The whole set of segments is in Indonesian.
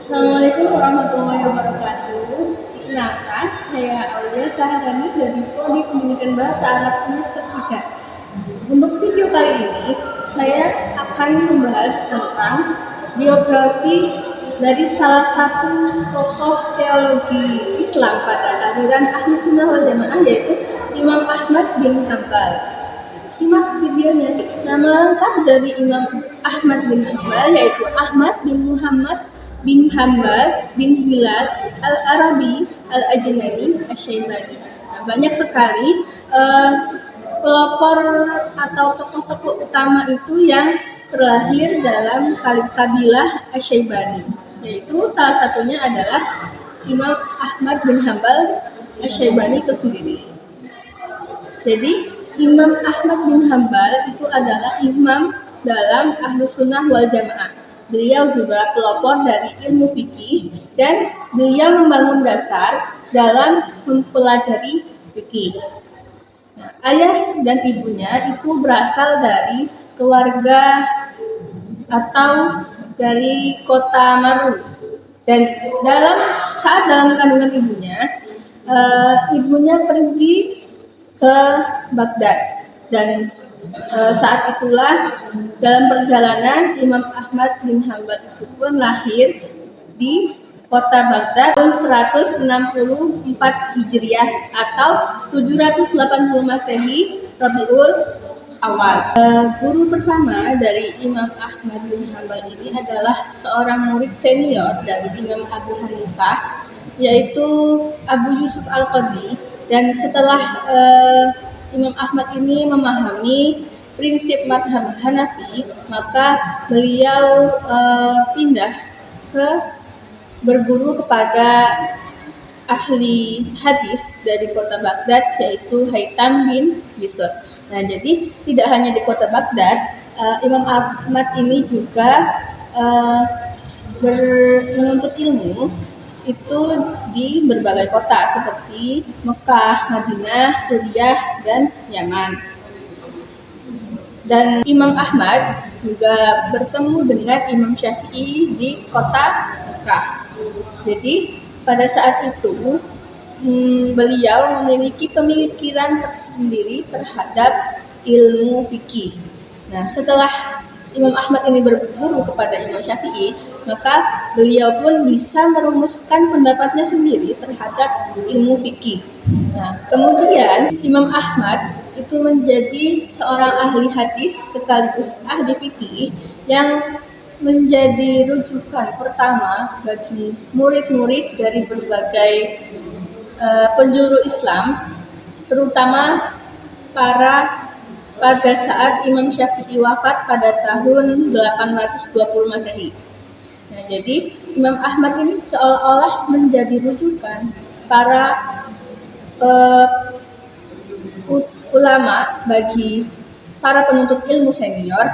Assalamualaikum warahmatullahi wabarakatuh. Perkenalkan, saya Aulia Saharani dari Prodi Pendidikan Bahasa Arab semester 3. Untuk video kali ini, saya akan membahas tentang biografi dari salah satu tokoh teologi Islam pada aliran Ahlus Sunnah wal Jamaah, yaitu Imam Ahmad bin Hambal. Simak videonya. Nama lengkap dari Imam Ahmad bin Hambal yaitu Ahmad bin Muhammad bin Hambal bin Hilal Al-Arabi Al-Ajlani Asy-Syaibani. Nah, banyak sekali pelopor atau tokoh-tokoh utama itu yang terlahir dalam kabilah Asy-Syaibani, yaitu salah satunya adalah Imam Ahmad bin Hambal Asy-Syaibani itu sendiri. Jadi Imam Ahmad bin Hambal itu adalah imam dalam Ahlus Sunnah wal Jamaah. Beliau juga pelopor dari ilmu fikih dan beliau membangun dasar dalam mempelajari fikih. Nah, ayah dan ibunya itu berasal dari keluarga atau dari kota Maru. Dan saat dalam kandungan ibunya pergi ke Baghdad, dan saat itulah dalam perjalanan Imam Ahmad bin Hambal itu pun lahir di kota Baghdad tahun 164 Hijriah atau 780 Masehi Rabiul Awal. Guru pertama dari Imam Ahmad bin Hambal ini adalah seorang murid senior dari Imam Abu Hanifah, yaitu Abu Yusuf Al-Qadhi. Dan setelah Imam Ahmad ini memahami prinsip mazhab Hanafi, maka beliau pindah ke berguru kepada ahli hadis dari kota Baghdad, yaitu Haytham bin Bishr. Nah, jadi tidak hanya di kota Baghdad, Imam Ahmad ini juga menuntut ilmu itu di berbagai kota seperti Mekah, Madinah, Suriah, dan Yaman. Dan Imam Ahmad juga bertemu dengan Imam Syafi'i di kota Mekah. Jadi pada saat itu beliau memiliki pemikiran tersendiri terhadap ilmu fikih. Nah, setelah Imam Ahmad ini berguru kepada Imam Syafi'i, maka beliau pun bisa merumuskan pendapatnya sendiri terhadap ilmu fikih. Nah, kemudian Imam Ahmad itu menjadi seorang ahli hadis sekaligus ahli fikih yang menjadi rujukan pertama bagi murid-murid dari berbagai penjuru Islam, terutama pada saat Imam Syafi'i wafat pada tahun 820 Masehi. Nah, jadi Imam Ahmad ini seolah-olah menjadi rujukan para ulama bagi para penuntut ilmu senior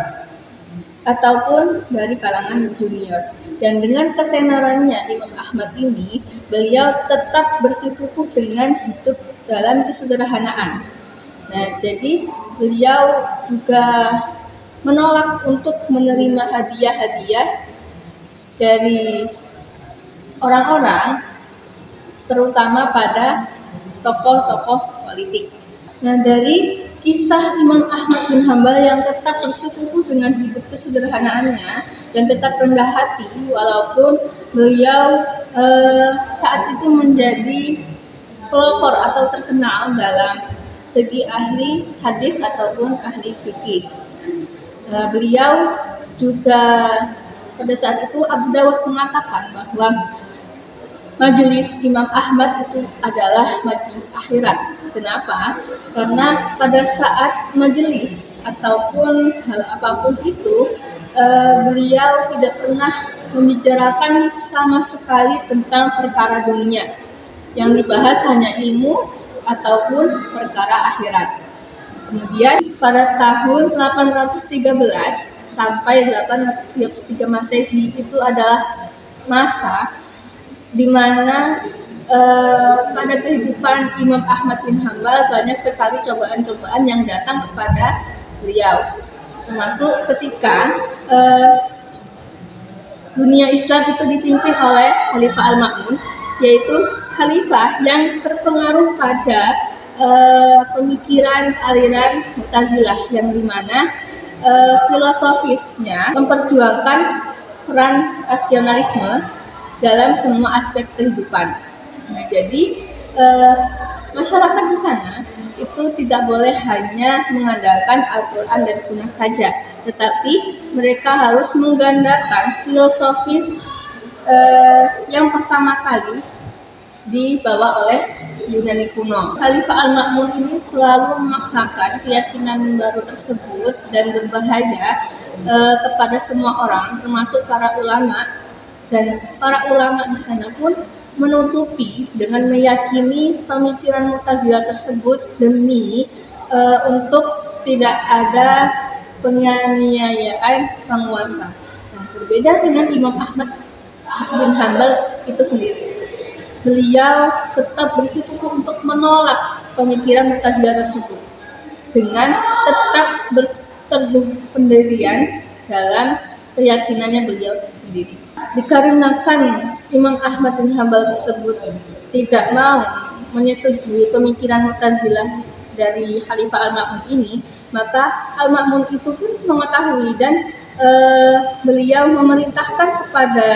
ataupun dari kalangan junior. Dan dengan ketenarannya Imam Ahmad ini, beliau tetap bersikukuh dengan hidup dalam kesederhanaan. Nah, jadi beliau juga menolak untuk menerima hadiah-hadiah dari orang-orang, terutama pada tokoh-tokoh politik. Nah, dari kisah Imam Ahmad bin Hambal yang tetap bersikukuh dengan hidup kesederhanaannya dan tetap rendah hati, walaupun beliau saat itu menjadi pelopor atau terkenal dalam segi ahli hadis ataupun ahli fikih. Beliau juga pada saat itu Abu Dawud mengatakan bahwa majelis Imam Ahmad itu adalah majelis akhirat. Kenapa? Karena pada saat majelis ataupun hal apapun itu, beliau tidak pernah membicarakan sama sekali tentang perkara dunia. Yang dibahas hanya ilmu ataupun perkara akhirat. Kemudian pada tahun 813 sampai 833 Masehi itu adalah masa di mana pada kehidupan Imam Ahmad bin Hambal banyak sekali cobaan-cobaan yang datang kepada beliau, termasuk ketika dunia Islam itu dipimpin oleh Khalifah Al-Ma'mun, yaitu khalifah yang terpengaruh pada pemikiran aliran Mu'tazilah, yang dimana filosofisnya memperjuangkan peran rasionalisme dalam semua aspek kehidupan. Nah, jadi masyarakat di sana itu tidak boleh hanya mengandalkan Al-Quran dan Sunnah saja, tetapi mereka harus menggandakan filosofis yang pertama kali dibawa oleh Yunani kuno. Khalifah Al-Ma'mun ini selalu memaksakan keyakinan baru tersebut dan berbahaya kepada semua orang, termasuk para ulama, dan para ulama di sana pun menutupi dengan meyakini pemikiran Mu'tazilah tersebut demi untuk tidak ada penganiayaan penguasa. Nah, berbeda dengan Imam Ahmad bin Hanbal itu sendiri. Beliau tetap bersikukuh untuk menolak pemikiran Mu'tazilah tersebut dengan tetap berteguh pendirian dalam keyakinannya beliau sendiri. Dikarenakan Imam Ahmad bin Hanbal tersebut tidak mau menyetujui pemikiran Mu'tazilah dari Khalifah Al-Ma'mun ini, maka Al-Ma'mun itu pun mengetahui dan beliau memerintahkan kepada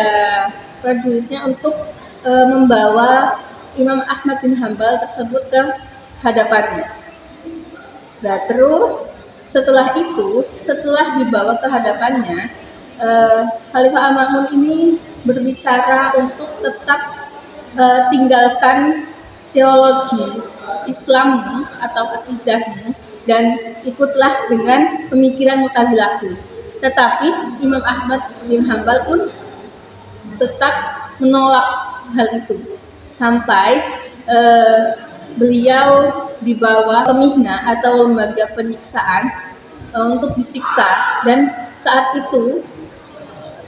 prajuritnya untuk membawa Imam Ahmad bin Hanbal tersebut ke hadapannya. Nah, terus setelah dibawa ke hadapannya, Khalifah Al-Ma'mun ini berbicara untuk tetap tinggalkan teologi Islammu atau akidahmu dan ikutlah dengan pemikiran Mu'tazilah. Tetapi Imam Ahmad bin Hanbal pun tetap menolak hal itu sampai beliau dibawa ke Mihna atau lembaga penyiksaan untuk disiksa, dan saat itu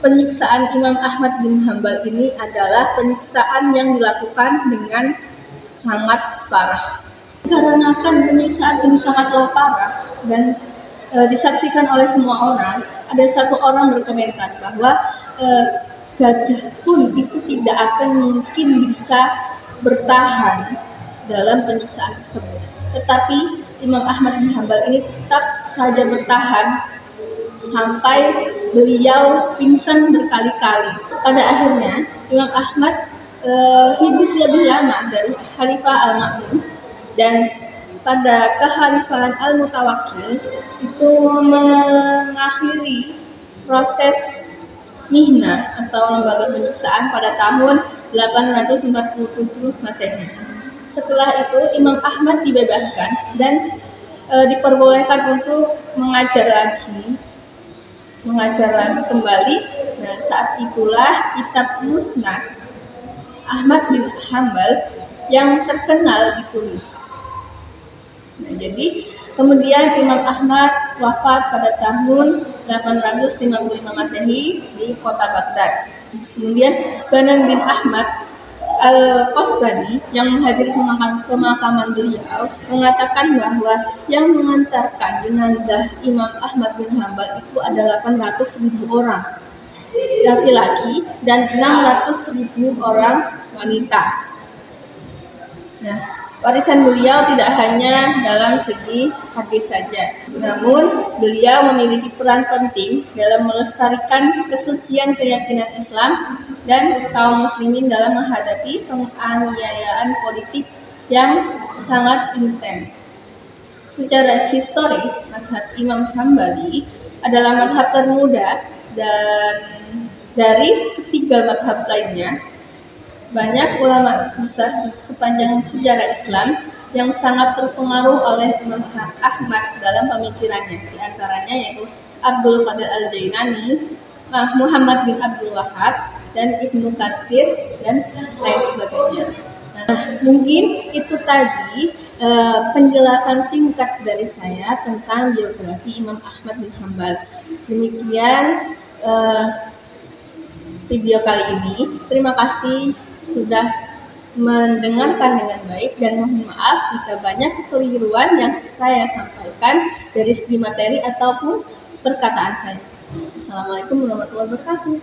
penyiksaan Imam Ahmad bin Hanbal ini adalah penyiksaan yang dilakukan dengan sangat parah. Karena penyiksaan ini sangatlah parah dan disaksikan oleh semua orang, ada satu orang berkomentar bahwa gajah pun itu tidak akan mungkin bisa bertahan dalam penyiksaan tersebut. Tetapi Imam Ahmad bin Hanbal ini tetap saja bertahan sampai beliau pingsan berkali-kali. Pada akhirnya Imam Ahmad hidup lebih lama dari Khalifah Al-Ma'mun, dan pada kekhalifahan Al-Mutawakkil itu mengakhiri proses Mihna atau lembaga penyiksaan pada tahun 847 Masehi. Setelah itu Imam Ahmad dibebaskan dan diperbolehkan untuk mengajar lagi kembali. Nah, saat itulah kitab Musnad Ahmad bin Hanbal yang terkenal ditulis. Nah, jadi kemudian Imam Ahmad wafat pada tahun 855 Masehi di kota Baghdad. Kemudian Banan bin Ahmad Al-Qasbani yang menghadiri pemakaman beliau mengatakan bahwa yang mengantarkan jenazah Imam Ahmad bin Hanbal itu ada 800.000 orang laki-laki dan 600.000 orang wanita. Nah, warisan beliau tidak hanya dalam segi hadis saja, namun beliau memiliki peran penting dalam melestarikan kesucian keyakinan Islam dan kaum muslimin dalam menghadapi penganiayaan politik yang sangat intens. Secara historis, mazhab Imam Hambali adalah mazhab termuda dan dari ketiga mazhab lainnya. Banyak ulama besar sepanjang sejarah Islam yang sangat terpengaruh oleh Imam Ahmad dalam pemikirannya. Di antaranya yaitu Abdul Qadir Al-Jailani, Muhammad bin Abdul Wahhab, dan Ibnu Katsir, dan lain sebagainya. Nah, mungkin itu tadi penjelasan singkat dari saya tentang biografi Imam Ahmad bin Hanbal. Demikian video kali ini. Terima kasih sudah mendengarkan dengan baik, dan mohon maaf jika banyak kekeliruan yang saya sampaikan dari segi materi ataupun perkataan saya. Assalamualaikum warahmatullahi wabarakatuh.